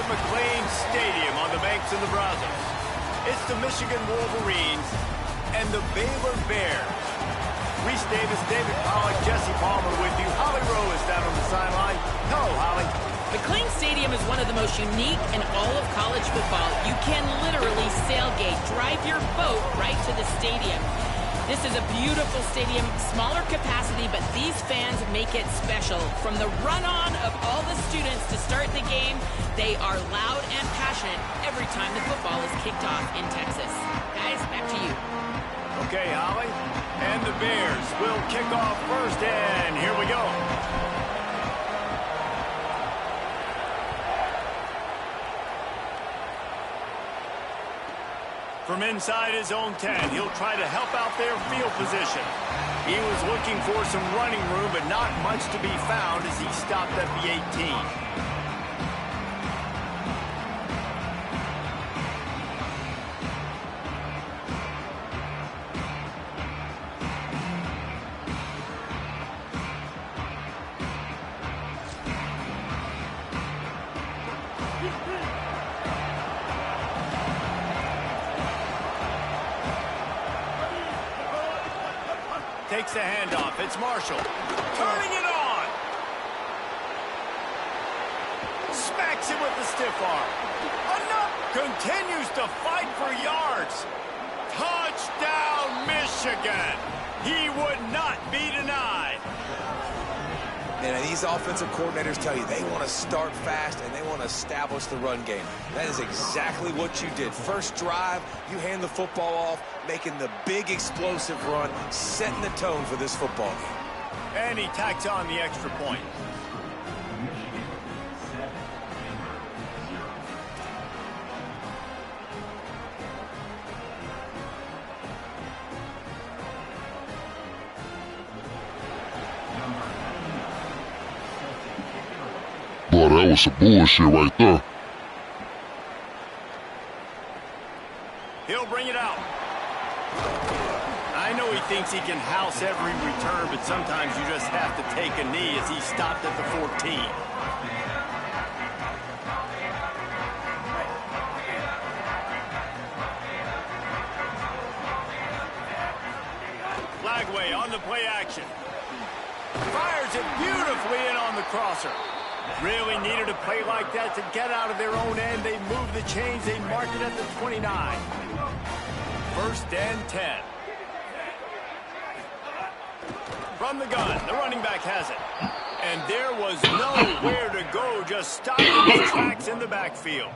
McLean Stadium on the banks of the Brazos. It's the Michigan Wolverines and the Baylor Bears. Reese Davis, David Pollack, Jesse Palmer with you. Holly Rowe is down on the sideline. Hello, Holly. McLean Stadium is one of the most unique in all of college football. You can literally sailgate, drive your boat right to the stadium. This is a beautiful stadium, smaller capacity, but these fans make it special. From the run-on of all the students to start the game, they are loud and passionate every time the football is kicked off in Texas. Guys, back to you. Okay, Holly. And the Bears will kick off first, and here we go. From inside his own 10, he'll try to help out their field position. He was looking for some running room, but not much to be found as he stopped at the 18. Takes the handoff. It's Marshall. Turning it on. Smacks him with the stiff arm. Enough. Continues to fight for yards. Touchdown, Michigan. He would not be denied. And these offensive coordinators tell you they want to start fast and they want to establish the run game. That is exactly what you did. First drive, you hand the football off, making the big explosive run, setting the tone for this football game. And he tacks on the extra point. Boy, that was some bullshit right there. He'll bring it out. I know he thinks he can house every return, but sometimes you just have to take a knee as he stopped at the 14. Flagway on the play action. Fires it beautifully in on the crosser. Really needed a play like that to get out of their own end. They move the chains. They mark it at the 29. First and 10. From the gun, the running back has it. And there was nowhere to go, just stopped in his tracks in the backfield.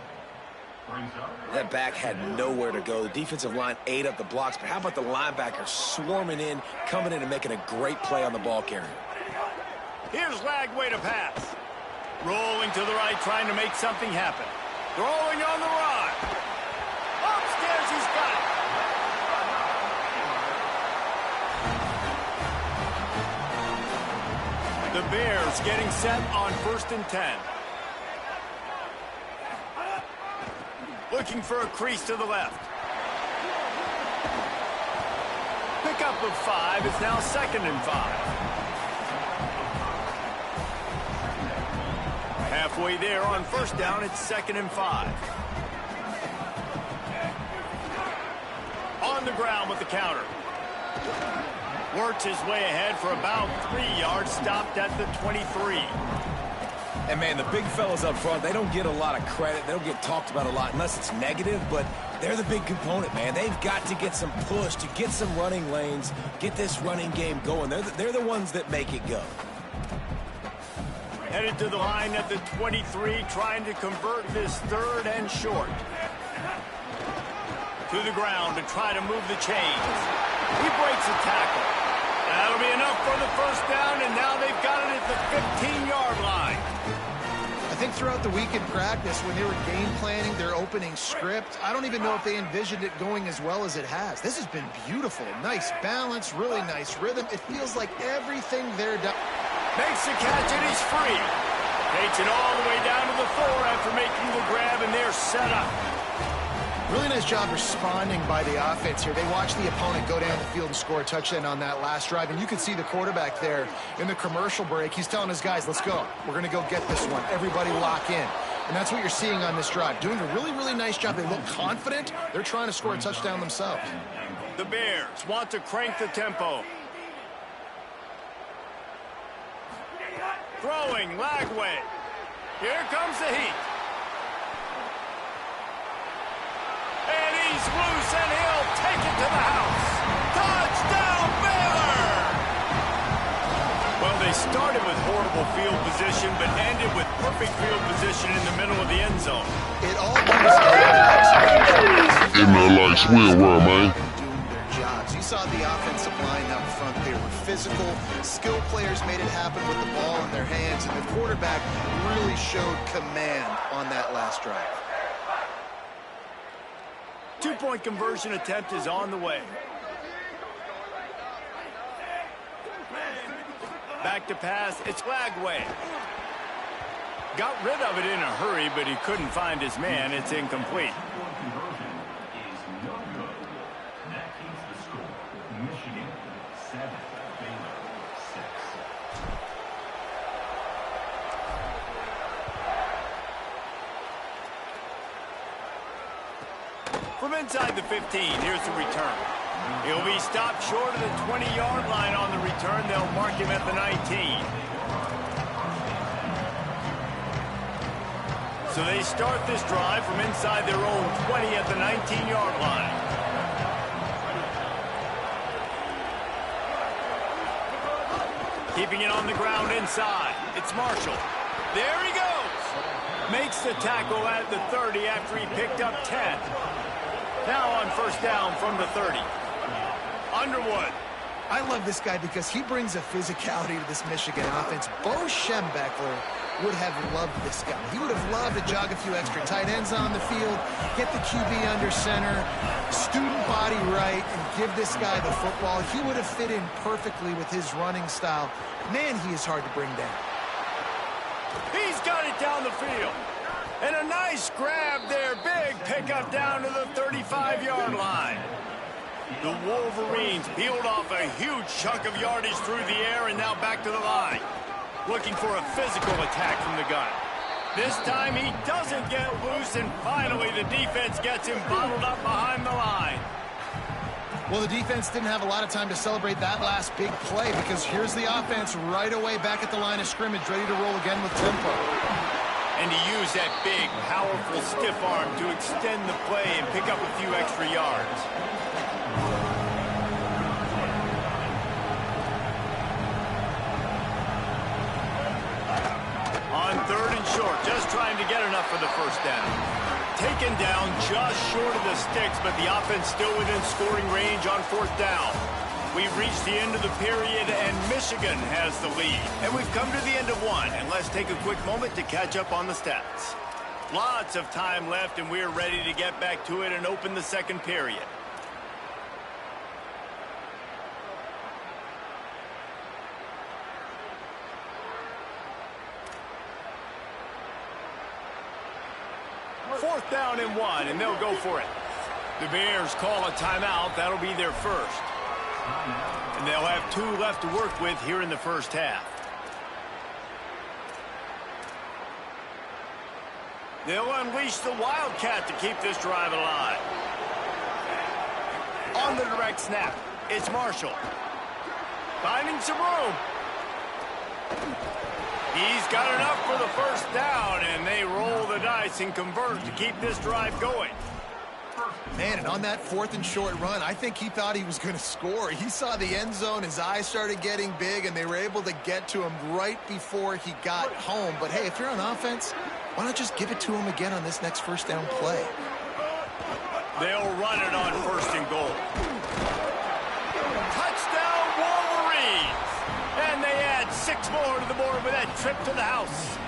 That back had nowhere to go. The defensive line ate up the blocks, but how about the linebacker swarming in, coming in and making a great play on the ball carrier? Here's Lagway to pass. Rolling to the right, trying to make something happen. Throwing on the run. Upstairs, he's got it. The Bears getting set on first and 10. Looking for a crease to the left. Pickup of 5. It's now second and 5. Halfway there on first down, it's second and 5. On the ground with the counter. Works his way ahead for about 3 yards, stopped at the 23. And, man, the big fellas up front, they don't get a lot of credit. They don't get talked about a lot unless it's negative, but they're the big component, man. They've got to get some push, to get some running lanes, get this running game going. They're the ones that make it go. Headed to the line at the 23, trying to convert this third and short. To the ground to try to move the chains. He breaks a tackle. That'll be enough for the first down, and now they've got it at the 15-yard line. I think throughout the week in practice, when they were game planning their opening script, I don't even know if they envisioned it going as well as it has. This has been beautiful. Nice balance, really nice rhythm. It feels like everything they're done. Makes the catch, and he's free. Takes it all the way down to the 4 after making the grab, and they're set up. Really nice job responding by the offense here. They watched the opponent go down the field and score a touchdown on that last drive, and you could see the quarterback there in the commercial break. He's telling his guys, let's go. We're going to go get this one. Everybody lock in. And that's what you're seeing on this drive. Doing a really, really nice job. They look confident. They're trying to score a touchdown themselves. The Bears want to crank the tempo. Throwing, Lagway. Here comes the heat. And he's loose, and he'll take it to the house. Touchdown, Baylor! Well, they started with horrible field position, but ended with perfect field position in the middle of the end zone. It all comes down to In that like swill run, man. doing their jobs. You saw the offensive line up front. They were physical. Skilled players made it happen with the ball in their hands, and the quarterback really showed command on that last drive. Two-point conversion attempt is on the way. Back to pass, it's Lagway. Got rid of it in a hurry, but he couldn't find his man. It's incomplete. From inside the 15, here's the return. He'll be stopped short of the 20-yard line on the return. They'll mark him at the 19. So they start this drive from inside their own 20 at the 19-yard line. Keeping it on the ground inside. It's Marshall. There he goes. Makes the tackle at the 30 after he picked up 10. Now on first down from the 30. Underwood. I love this guy because he brings a physicality to this Michigan offense. Bo Schembechler would have loved this guy. He would have loved to jog a few extra tight ends on the field, get the QB under center, student body right, and give this guy the football. He would have fit in perfectly with his running style. Man, he is hard to bring down. He's got it down the field. And a nice grab there. Big pickup down to the 35-yard line. The Wolverines peeled off a huge chunk of yardage through the air and now back to the line. Looking for a physical attack from the gun. This time he doesn't get loose, and finally the defense gets him bottled up behind the line. Well, the defense didn't have a lot of time to celebrate that last big play because here's the offense right away back at the line of scrimmage, ready to roll again with tempo. And to use that big, powerful, stiff arm to extend the play and pick up a few extra yards. On third and short, just trying to get enough for the first down. Taken down just short of the sticks, but the offense still within scoring range on fourth down. We've reached the end of the period, and Michigan has the lead. And we've come to the end of one, and let's take a quick moment to catch up on the stats. Lots of time left, and we're ready to get back to it and open the second period. Fourth down and 1, and they'll go for it. The Bears call a timeout. That'll be their first. And they'll have 2 left to work with here in the first half. They'll unleash the Wildcat to keep this drive alive. On the direct snap, it's Marshall. Finding some room. He's got enough for the first down, and they roll the dice and convert to keep this drive going. Man, and on that fourth and short run, I think he thought he was going to score. He saw the end zone, his eyes started getting big, and they were able to get to him right before he got home. But hey, if you're on offense, why not just give it to him again on this next first down play? They'll run it on first and goal. Touchdown, Wolverines! And they add 6 more to the board with that trip to the house.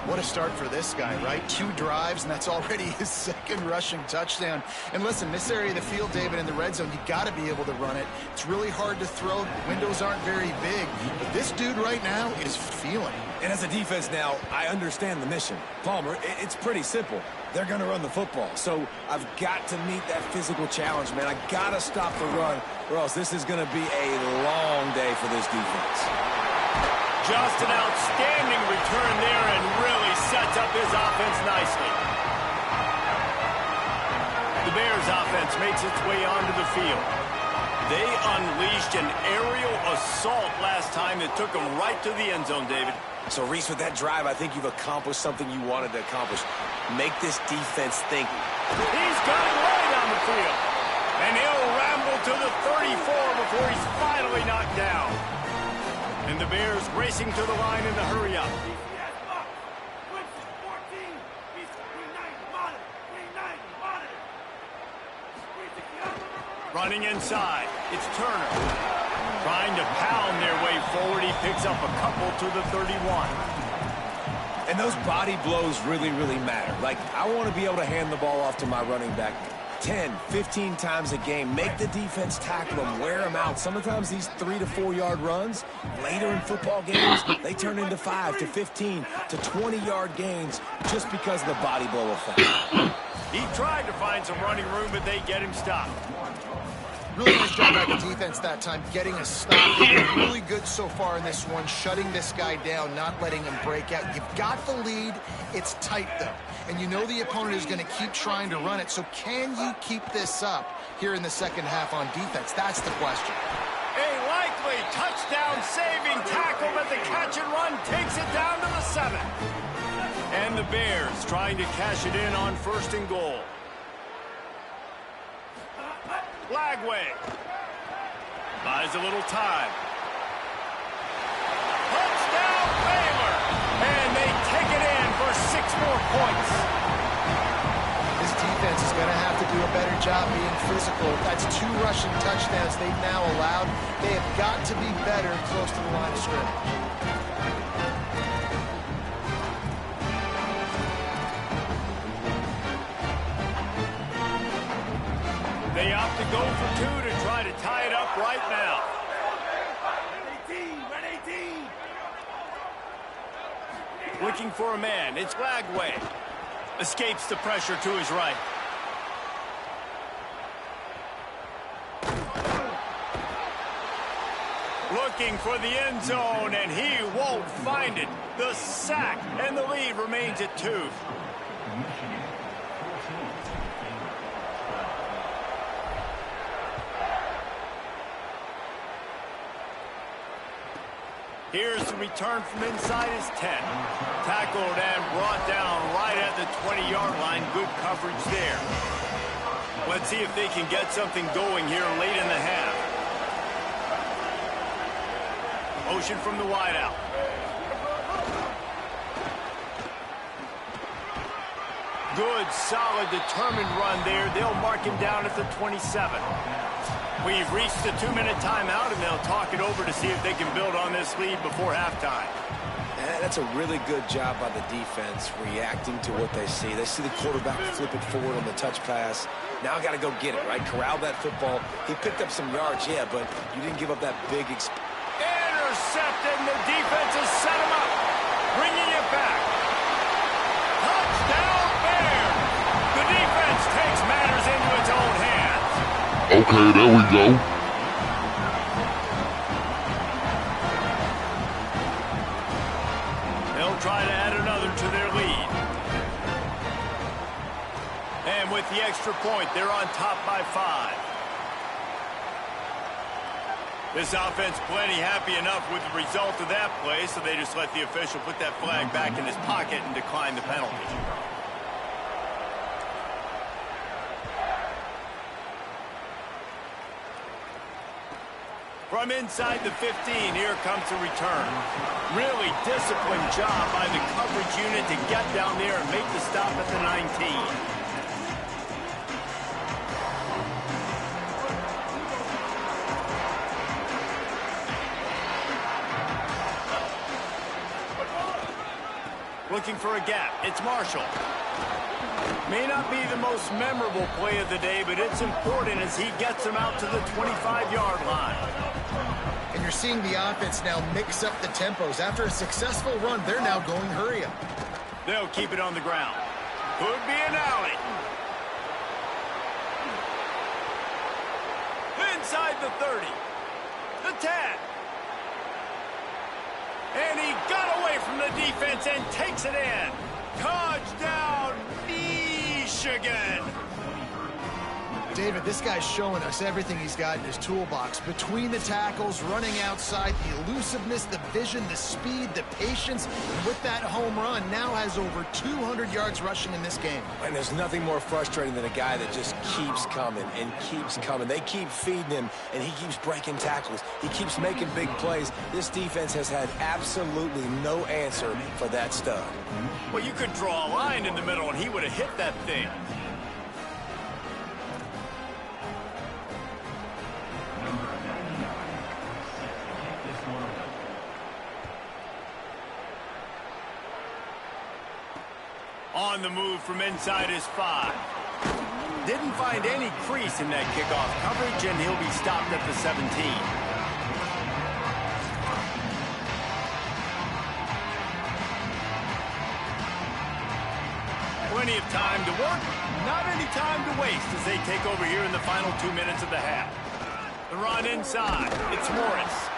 What a start for this guy, right? 2 drives, and that's already his second rushing touchdown. And listen, this area of the field, David, in the red zone, you got to be able to run it. It's really hard to throw. Windows aren't very big. But this dude right now is feeling it. And as a defense now, I understand the mission. Palmer, it's pretty simple. They're going to run the football. So I've got to meet that physical challenge, man. I got to stop the run, or else this is going to be a long day for this defense. Just an outstanding return there and really sets up his offense nicely. The Bears offense makes its way onto the field. They unleashed an aerial assault last time that took them right to the end zone, David. So, Reese, with that drive, I think you've accomplished something you wanted to accomplish. Make this defense think. He's got it right on the field. And he'll ramble to the 34 before he's finally knocked down. And the Bears racing to the line in the hurry-up. Running inside, it's Turner. Trying to pound their way forward, he picks up a couple to the 31. And those body blows really, really matter. Like, I want to be able to hand the ball off to my running back 10, 15 times a game. Make the defense tackle them, wear them out. Sometimes these 3 to 4 yard runs, later in football games, they turn into 5 to 15 to 20 yard gains just because of the body blow effect. He tried to find some running room, but they get him stopped. Really nice job by the defense that time, getting a stop. They've been really good so far in this one, shutting this guy down, not letting him break out. You've got the lead. It's tight, though. And you know the opponent is going to keep trying to run it. So can you keep this up here in the second half on defense? That's the question. A likely touchdown-saving tackle, but the catch and run takes it down to the 7. And the Bears trying to cash it in on 1st and goal. Lagway buys a little time. Touchdown Baylor! And they take it in for 6 more points. This defense is going to have to do a better job being physical. That's 2 rushing touchdowns they've now allowed. They have got to be better close to the line of scrimmage. They opt to go for 2 to try to tie it up right now. 18. Looking for a man. It's Lagway. Escapes the pressure to his right. Looking for the end zone, and he won't find it. The sack, and the lead remains at 2. Here's the return from inside his 10. Tackled and brought down right at the 20-yard line. Good coverage there. Let's see if they can get something going here late in the half. Motion from the wideout. Good, solid, determined run there. They'll mark him down at the 27. We've reached the 2-minute timeout, and they'll talk it over to see if they can build on this lead before halftime. That's a really good job by the defense, reacting to what they see. They see the quarterback flip it forward on the touch pass. Now I got to go get it, right? Corral that football. He picked up some yards, yeah, but you didn't give up that big... Intercepted, and the defense has set him up. Bringing it back. Touchdown, Bears! The defense takes matters into its own hands. Okay, there we go. They'll try to add another to their lead. And with the extra point, they're on top by 5. This offense plenty happy enough with the result of that play, so they just let the official put that flag back in his pocket and decline the penalty. From inside the 15, here comes the return. Really disciplined job by the coverage unit to get down there and make the stop at the 19. Looking for a gap. It's Marshall. May not be the most memorable play of the day, but it's important as he gets them out to the 25-yard line. And you're seeing the offense now mix up the tempos. After a successful run, they're now going hurry up. They'll keep it on the ground. Could be an alley. Inside the 30. The 10. And he got away from the defense and takes it in. Touchdown, Michigan. David, this guy's showing us everything he's got in his toolbox. Between the tackles, running outside, the elusiveness, the vision, the speed, the patience. And with that home run, now has over 200 yards rushing in this game. And there's nothing more frustrating than a guy that just keeps coming and keeps coming. They keep feeding him, and he keeps breaking tackles. He keeps making big plays. This defense has had absolutely no answer for that stud. Well, you could draw a line in the middle, and he would have hit that thing. On the move from inside his 5. Didn't find any crease in that kickoff coverage, and he'll be stopped at the 17. Plenty of time to work, not any time to waste as they take over here in the final 2 minutes of the half. The run inside, it's Morris.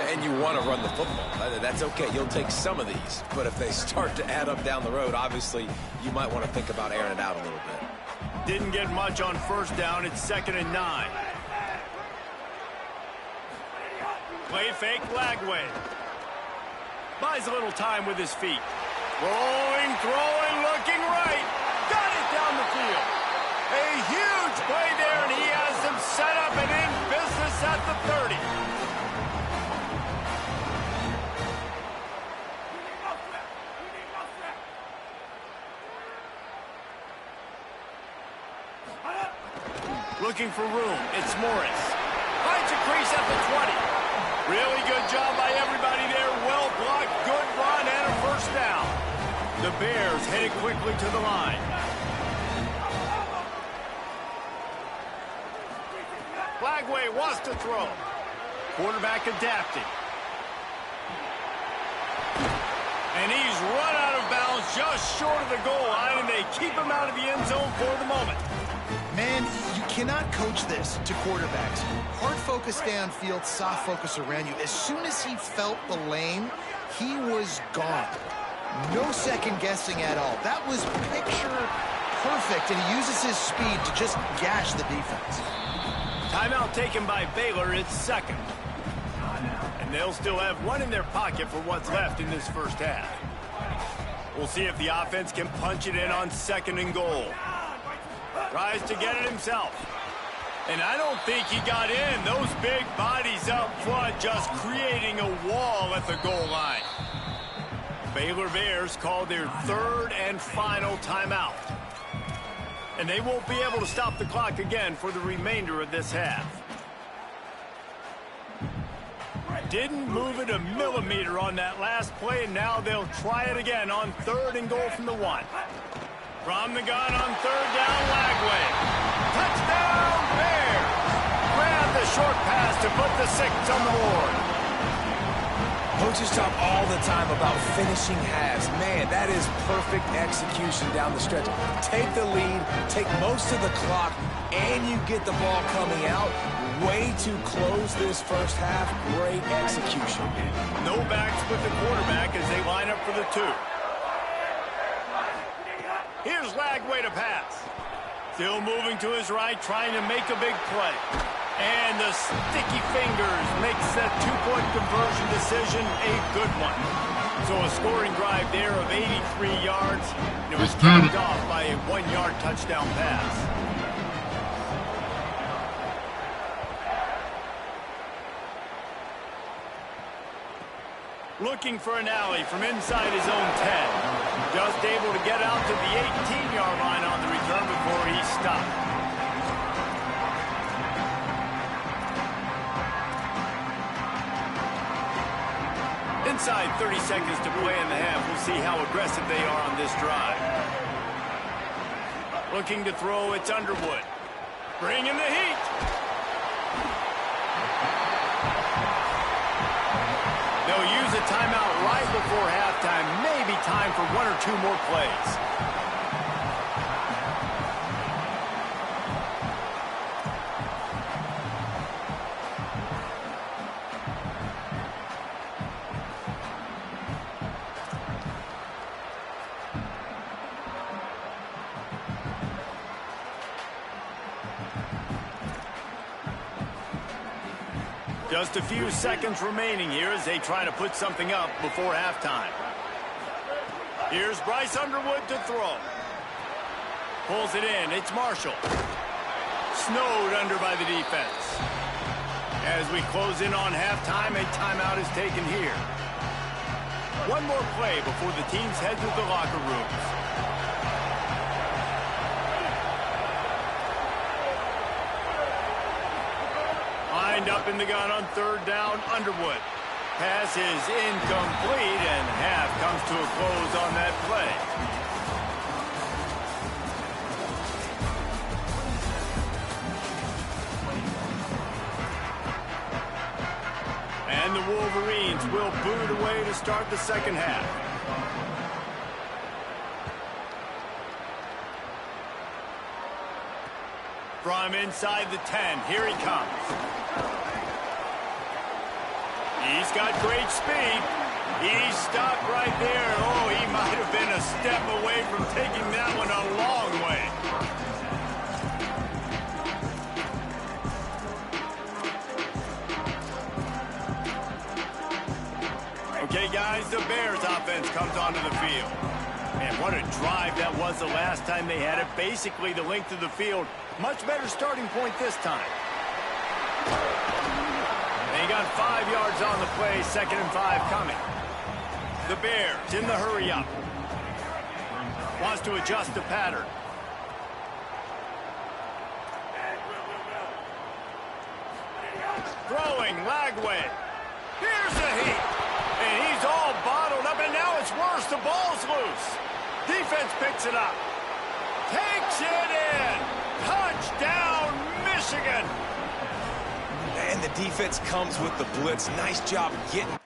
And you want to run the football. That's okay. You'll take some of these. But if they start to add up down the road, obviously, you might want to think about airing it out a little bit. Didn't get much on first down. It's 2nd and 9. Play fake Lagway. Buys a little time with his feet. Rolling, throwing, looking right. Got it down the field. A huge play there, and he has them set up and in business at the 30. Looking for room. It's Morris. Finds a crease at the 20. Really good job by everybody there. Well blocked, good run, and a first down. The Bears headed quickly to the line. Lagway wants to throw. Quarterback adapting. And he's run out of bounds just short of the goal line, and they keep him out of the end zone for the moment. Man, you cannot coach this to quarterbacks. Hard focus downfield, soft focus around you. As soon as he felt the lane, he was gone. No second guessing at all. That was picture perfect, and he uses his speed to just gash the defense. Timeout taken by Baylor. It's 2nd. And they'll still have one in their pocket for what's left in this first half. We'll see if the offense can punch it in on 2nd and goal. Tries to get it himself. And I don't think he got in. Those big bodies up front just creating a wall at the goal line. Baylor Bears called their 3rd and final timeout. And they won't be able to stop the clock again for the remainder of this half. Didn't move it a millimeter on that last play, and now they'll try it again on 3rd and goal from the 1. From the gun on 3rd down, Lagway. Touchdown, Bears! Grab the short pass to put the 6 on the board. Coaches talk all the time about finishing halves. Man, that is perfect execution down the stretch. Take the lead, take most of the clock, and you get the ball coming out. Way to close this first half. Great execution. No backs with the quarterback as they line up for the 2. Here's Lagway to pass. Still moving to his right, trying to make a big play. And the sticky fingers makes that 2-point conversion decision a good one. So a scoring drive there of 83 yards. And it was capped off by a 1-yard touchdown pass. Looking for an alley from inside his own 10. Just able to get out to the 18-yard line on the return before he stopped. Inside 30 seconds to play in the half. We'll see how aggressive they are on this drive. Looking to throw, it's Underwood. Bringing the heat. They'll use a timeout right before halftime. Maybe time for 1 or 2 more plays. Just a few seconds remaining here as they try to put something up before halftime. Here's Bryce Underwood to throw. Pulls it in. It's Marshall. Snowed under by the defense. As we close in on halftime, a timeout is taken here. One more play before the teams head to the locker rooms. Lined up in the gun on third down, Underwood. Pass is incomplete, and half comes to a close on that play. And the Wolverines will boot away to start the second half. From inside the 10, here he comes. He's got great speed. He stopped right there. Oh, he might have been a step away from taking that one a long way. Okay, guys, the Bears offense comes onto the field. Man, what a drive that was the last time they had it. Basically the length of the field. Much better starting point this time. They got 5 yards on the play, 2nd and 5 coming. The Bears in the hurry up. Wants to adjust the pattern. Throwing, Lagway. Here's the heat. And he's all bottled up, and now it's worse. The ball's loose. Defense picks it up. Takes it in. Touchdown, Michigan. And the defense comes with the blitz. Nice job getting.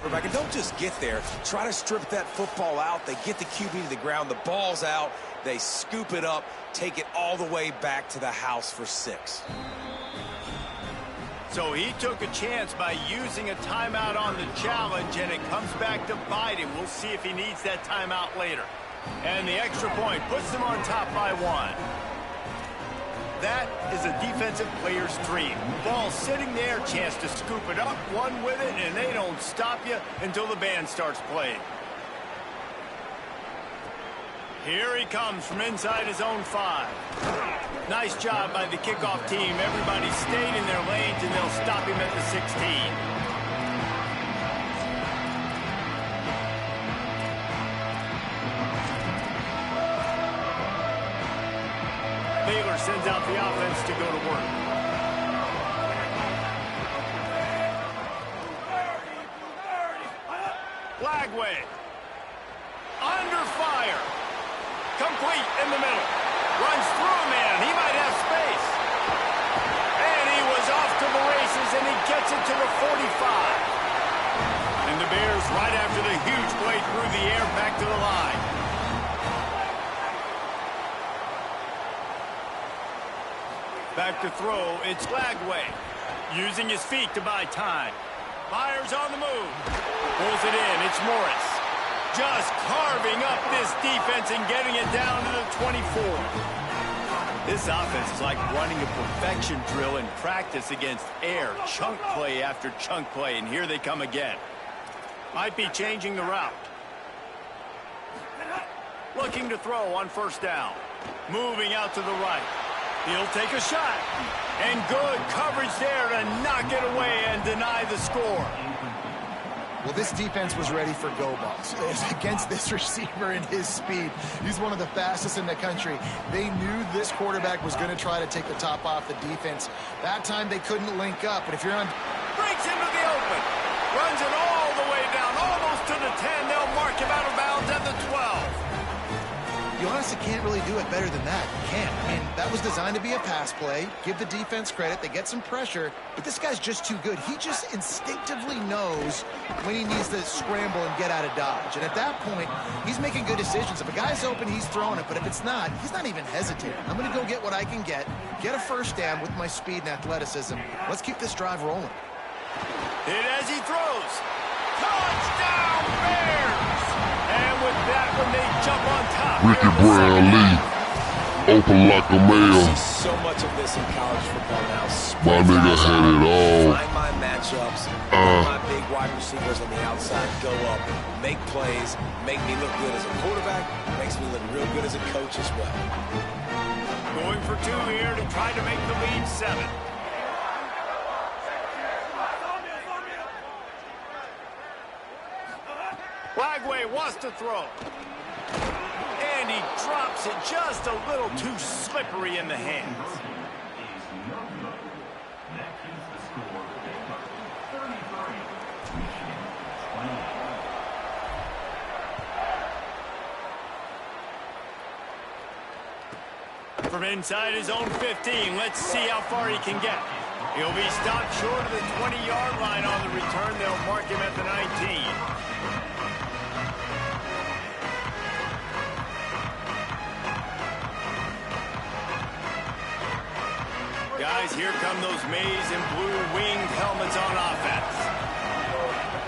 And don't just get there. Try to strip that football out. They get the QB to the ground. The ball's out. They scoop it up, take it all the way back to the house for 6. So he took a chance by using a timeout on the challenge, and it comes back to bite him. We'll see if he needs that timeout later. And the extra point puts them on top by 1. That is a defensive player's dream. Ball sitting there, chance to scoop it up, one with it, and they don't stop you until the band starts playing. Here he comes from inside his own 5. Nice job by the kickoff team. Everybody stayed in their lanes, and they'll stop him at the 16. Baylor sends out the offense to go to work. Lagway. Under fire. Complete in the middle. Runs through a man. He might have space. And he was off to the races, and he gets it to the 45. And the Bears, right after the huge play through the air, back to the line. Back to throw, it's Lagway. Using his feet to buy time. Fires on the move. Pulls it in, it's Morris. Just carving up this defense and getting it down to the 24. This offense is like running a perfection drill in practice against air. Chunk play after chunk play, and here they come again. Might be changing the route. Looking to throw on first down. Moving out to the right. He'll take a shot. And good coverage there to knock it away and deny the score. Well, this defense was ready for go balls. Against this receiver and his speed, he's one of the fastest in the country. They knew this quarterback was going to try to take the top off the defense. That time they couldn't link up, but if you're on... Breaks into the open. Runs it all the way down, almost to the 10. They'll mark him out of bounds at the 12. You honestly can't really do it better than that. You can't. I mean, that was designed to be a pass play. Give the defense credit. They get some pressure, but this guy's just too good. He just instinctively knows when he needs to scramble and get out of dodge. And at that point, he's making good decisions. If a guy's open, he's throwing it. But if it's not, he's not even hesitating. I'm going to go get what I can get a first down with my speed and athleticism. Let's keep this drive rolling. Hit as he throws. Touchdown, Bears! And with that one, they jump on top. Ricky Brown Lee. Open like a You male. see so much of this in college football now. My nigga had it all. Find my matchups, let my big wide receivers on the outside go up, make plays, make me look good as a quarterback, makes me look real good as a coach as well. Going for 2 here to try to make the lead 7. Lagway wants to throw. And he drops it just a little too slippery in the hands. From inside his own 15, let's see how far he can get. He'll be stopped short of the 20-yard line on the return. They'll mark him at the 19. Guys, here come those maize and blue winged helmets on offense.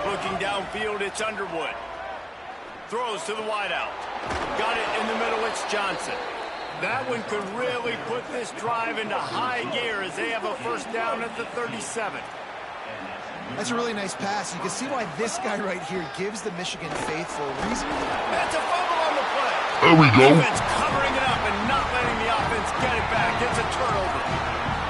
Looking downfield, it's Underwood. Throws to the wideout. Got it in the middle, it's Johnson. That one could really put this drive into high gear as they have a first down at the 37. That's a really nice pass. You can see why this guy right here gives the Michigan faithful reason. That's a fumble on the play. There we go. Defense covering it up and not letting the offense get it back. It's a turnover.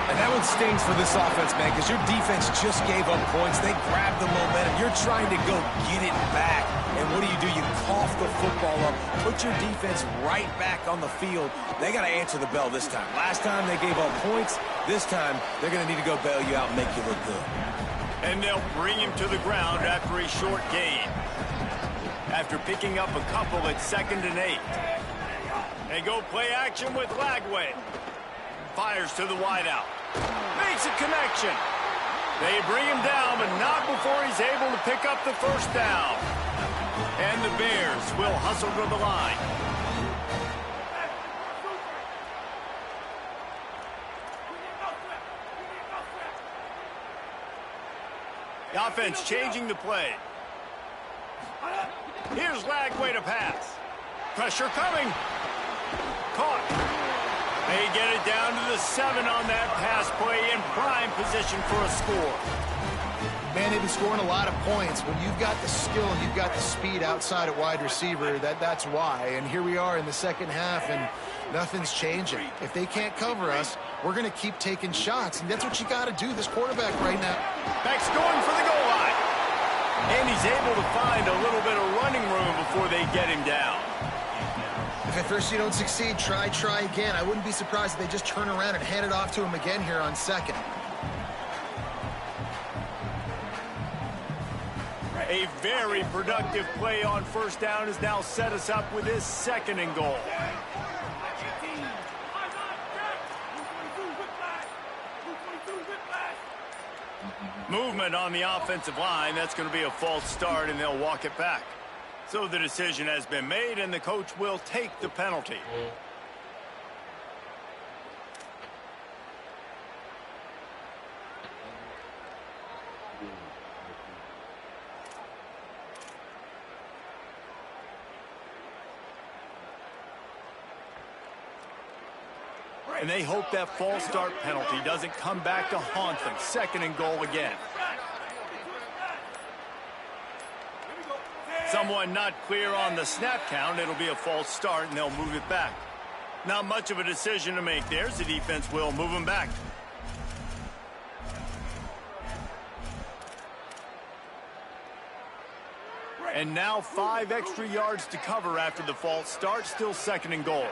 And that one stings for this offense, man, because your defense just gave up points. They grabbed the momentum. You're trying to go get it back. And what do? You cough the football up, put your defense right back on the field. They got to answer the bell this time. Last time they gave up points. This time they're going to need to go bail you out and make you look good. And they'll bring him to the ground after a short gain. After picking up a couple at 2nd and 8. They go play action with Lagway. Fires to the wideout. Makes a connection. They bring him down, but not before he's able to pick up the first down. And the Bears will hustle to the line. The offense changing the play. Here's Lagway to pass. Pressure coming. Caught. They get it down to the 7 on that pass play in prime position for a score. Man, they've been scoring a lot of points. When you've got the skill and you've got the speed outside at wide receiver, that's why. And here we are in the second half, and nothing's changing. If they can't cover us, we're going to keep taking shots, and that's what you got to do, this quarterback right now. Back's going for the goal line. And he's able to find a little bit of running room before they get him down. If at first you don't succeed, try again. I wouldn't be surprised if they just turn around and hand it off to him again here on 2nd. A very productive play on first down has now set us up with his 2nd and goal. Movement on the offensive line. That's going to be a false start, and they'll walk it back. So the decision has been made, and the coach will take the penalty. And they hope that false start penalty doesn't come back to haunt them. 2nd and goal again. Someone not clear on the snap count. It'll be a false start, and they'll move it back. Not much of a decision to make there. The defense will move them back. And now 5 extra yards to cover after the false start. Still 2nd and goal.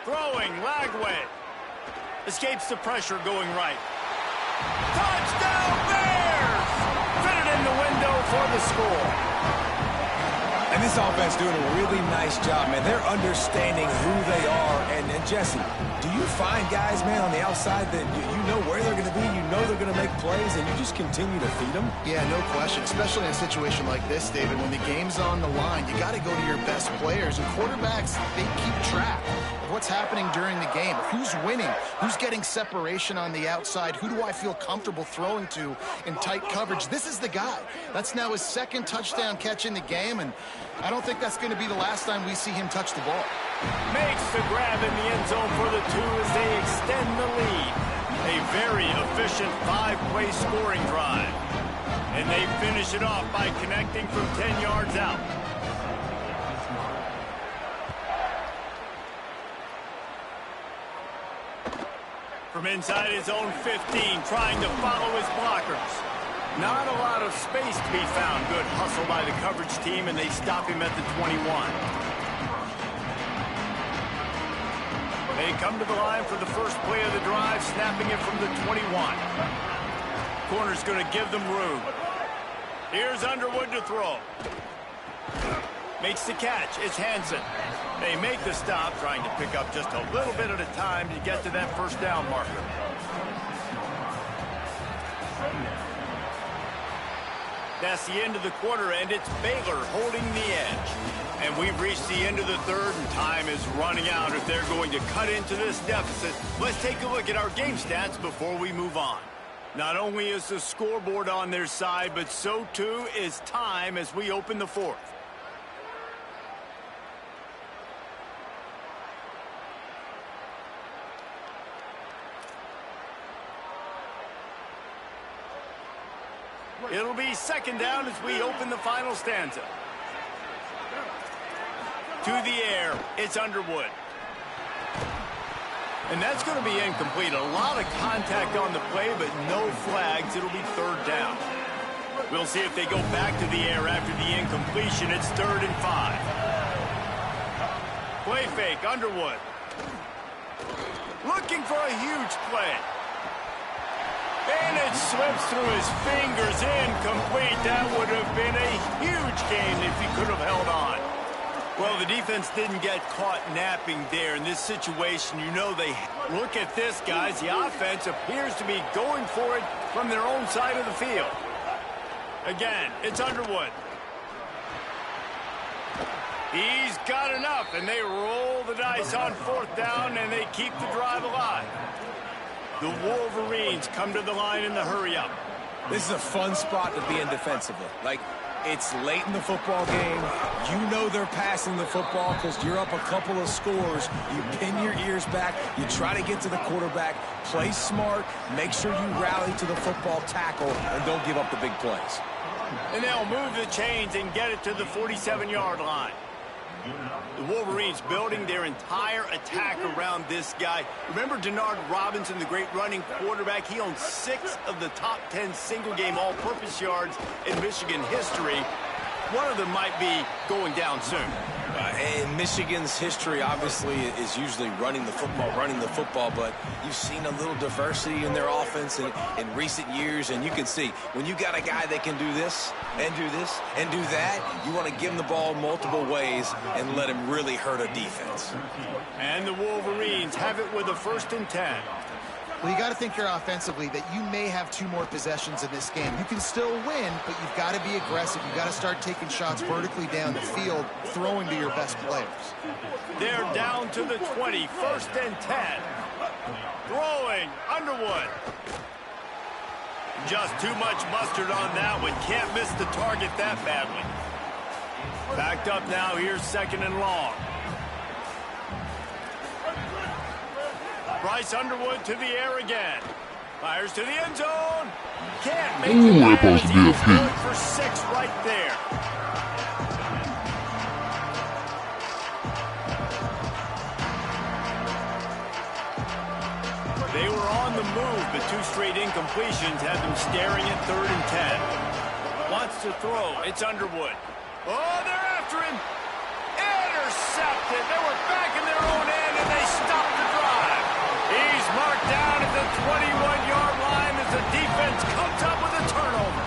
Throwing, Lagway. Escapes the pressure going right. Touchdown Bears! Fitted in the window for the score. And this offense doing a really nice job, man. They're understanding who they are. And Jesse, do you find guys, man, on the outside that you know where they're going to be, you know they're going to make plays, and you just continue to feed them? Yeah, no question, especially in a situation like this, David. When the game's on the line, you got to go to your best players. And quarterbacks, they keep track of what's happening during the game. Who's winning? Who's getting separation on the outside? Who do I feel comfortable throwing to in tight coverage? This is the guy. That's now his 2nd touchdown catch in the game, and I don't think that's going to be the last time we see him touch the ball. Makes the grab in the end zone for the 2 as they extend the lead. A very efficient 5-play scoring drive. And they finish it off by connecting from 10 yards out. From inside his own 15, trying to follow his blockers. Not a lot of space to be found. Good hustle by the coverage team, and they stop him at the 21. They come to the line for the first play of the drive, snapping it from the 21. Corner's going to give them room. Here's Underwood to throw. Makes the catch. It's Hansen. They make the stop, trying to pick up just a little bit at a time to get to that first down marker. That's the end of the quarter, and it's Baylor holding the edge. And we've reached the end of the third, and time is running out if they're going to cut into this deficit. Let's take a look at our game stats before we move on. Not only is the scoreboard on their side, but so too is time as we open the fourth. It'll be second down as we open the final stanza. To the air, it's Underwood. And that's going to be incomplete. A lot of contact on the play, but no flags. It'll be third down. We'll see if they go back to the air after the incompletion. It's 3rd and 5. Play fake, Underwood. Looking for a huge play. And it slips through his fingers, incomplete. That would have been a huge gain if he could have held on. Well, the defense didn't get caught napping there in this situation. You know they look at this, guys. The offense appears to be going for it from their own side of the field. Again, it's Underwood. He's got enough, and they roll the dice on 4th down, and they keep the drive alive. The Wolverines come to the line in the hurry-up. This is a fun spot to be in defensively. Like, it's late in the football game. You know they're passing the football because you're up a couple of scores. You pin your ears back. You try to get to the quarterback. Play smart. Make sure you rally to the football tackle and don't give up the big plays. And they'll move the chains and get it to the 47-yard line. The Wolverines building their entire attack around this guy. Remember Denard Robinson, the great running quarterback? He owns 6 of the top 10 single-game all-purpose yards in Michigan history. One of them might be going down soon. And Michigan's history, obviously, is usually running the football, but you've seen a little diversity in their offense in recent years, and you can see when you got a guy that can do this and do this and do that, you want to give him the ball multiple ways and let him really hurt a defense. And the Wolverines have it with a 1st and 10. Well, you got to think here offensively that you may have 2 more possessions in this game. You can still win, but you've got to be aggressive. You've got to start taking shots vertically down the field, throwing to your best players. They're down to the 20, 1st and 10. Throwing, Underwood. Just too much mustard on that one. Can't miss the target that badly. Backed up now, here's 2nd and long. Bryce Underwood to the air again. Fires to the end zone. Can't make it. That supposed to be a pick. Good for 6 right there. They were on the move, but 2 straight incompletions had them staring at 3rd and 10. Wants to throw. It's Underwood. Oh, they're after him. Intercepted. They were back in their own end, and they stopped the drive. He's marked down at the 21-yard line as the defense comes up with a turnover.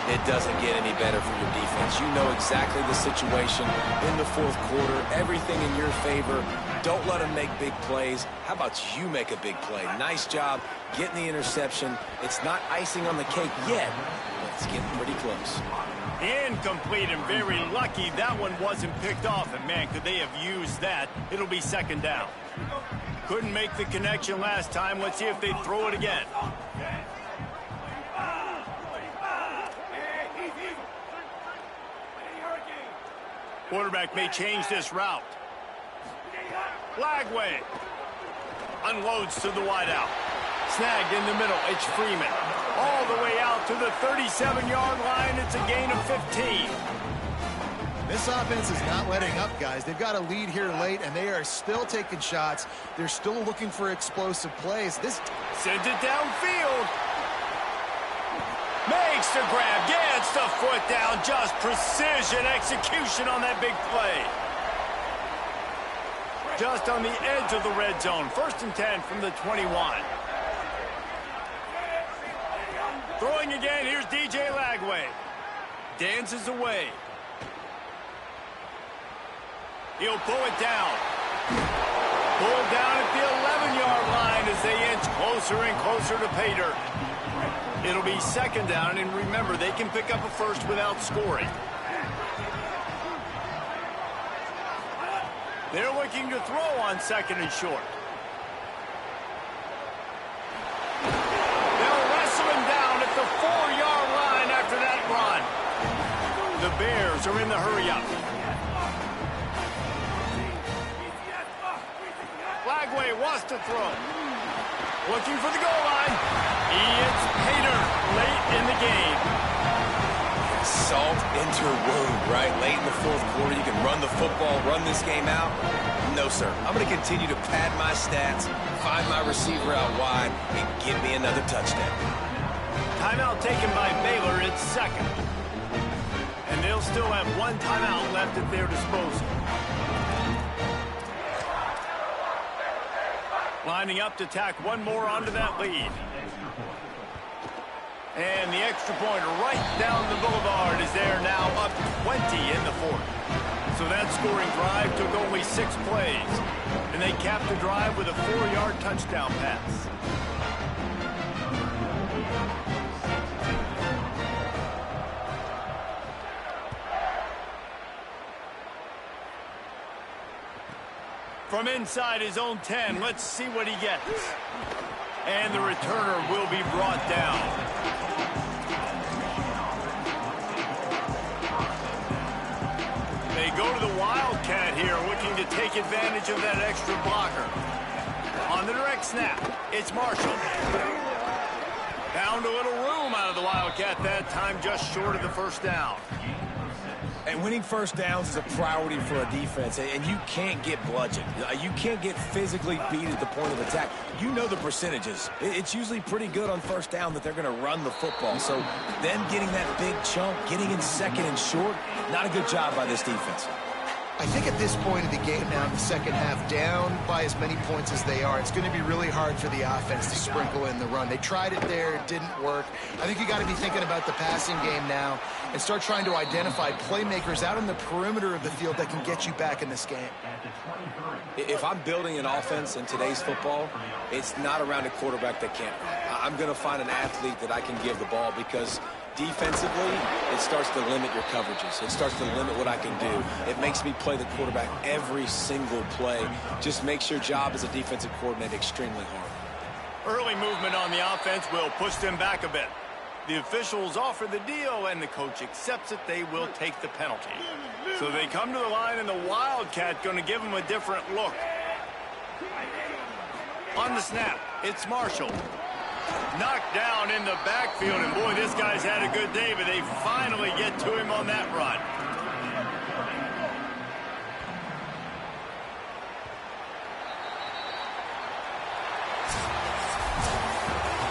It doesn't get any better for your defense. You know exactly the situation in the 4th quarter. Everything in your favor. Don't let them make big plays. How about you make a big play? Nice job getting the interception. It's not icing on the cake yet, but it's getting pretty close. Incomplete, and very lucky that one wasn't picked off. And, man, could they have used that? It'll be 2nd down. Couldn't make the connection last time. Let's see if they throw it again. Quarterback may change this route. Lagway unloads to the wideout. Snagged in the middle. It's Freeman. All the way out to the 37-yard line. It's a gain of 15. This offense is not letting up, guys. They've got a lead here late, and they are still taking shots. They're still looking for explosive plays. This sends it downfield. Makes the grab. Gets the foot down. Just precision execution on that big play. Just on the edge of the red zone. 1st and 10 from the 21. Throwing again. Here's DJ Lagway. Dances away. He'll pull it down. Pulled down at the 11-yard line as they inch closer and closer to pay dirt. It'll be 2nd down, and remember, they can pick up a first without scoring. They're looking to throw on 2nd and short. They'll wrestle him down at the 4-yard line after that run. The Bears are in the hurry-up. Lagway wants to throw. Looking for the goal line. It's Pater late in the game. Salt into a wound, right? Late in the 4th quarter, you can run the football, run this game out. No, sir. I'm going to continue to pad my stats, find my receiver out wide, and give me another touchdown. Timeout taken by Baylor. It's 2nd. And they'll still have 1 timeout left at their disposal. Lining up to tack 1 more onto that lead. And the extra point right down the boulevard is there now, up 20 in the 4th. So that scoring drive took only 6 plays. And they capped the drive with a 4-yard touchdown pass. From inside his own 10, let's see what he gets. And the returner will be brought down. They go to the Wildcat here, looking to take advantage of that extra blocker. On the direct snap, it's Marshall. Found a little room out of the Wildcat that time, just short of the 1st down. And winning 1st downs is a priority for a defense, and you can't get bludgeoned. You can't get physically beat at the point of attack. You know the percentages. It's usually pretty good on 1st down that they're going to run the football. So them getting that big chunk, getting in 2nd and short, not a good job by this defense. I think at this point of the game now, in the 2nd half, down by as many points as they are, it's going to be really hard for the offense to sprinkle in the run. They tried it there, it didn't work. I think you got to be thinking about the passing game now and start trying to identify playmakers out on the perimeter of the field that can get you back in this game. If I'm building an offense in today's football, it's not around a quarterback that can't run. I'm going to find an athlete that I can give the ball, because defensively, it starts to limit your coverages. It starts to limit what I can do. It makes me play the quarterback every single play. Just makes your job as a defensive coordinator extremely hard. Early movement on the offense will push them back a bit. The officials offer the deal, and the coach accepts it. They will take the penalty. So they come to the line, and the Wildcat going to give them a different look. On the snap, it's Marshall. Knocked down in the backfield, and boy, this guy's had a good day, but they finally get to him on that run.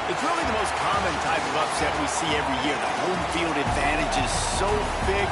It's really the most common type of upset we see every year. The home field advantage is so big,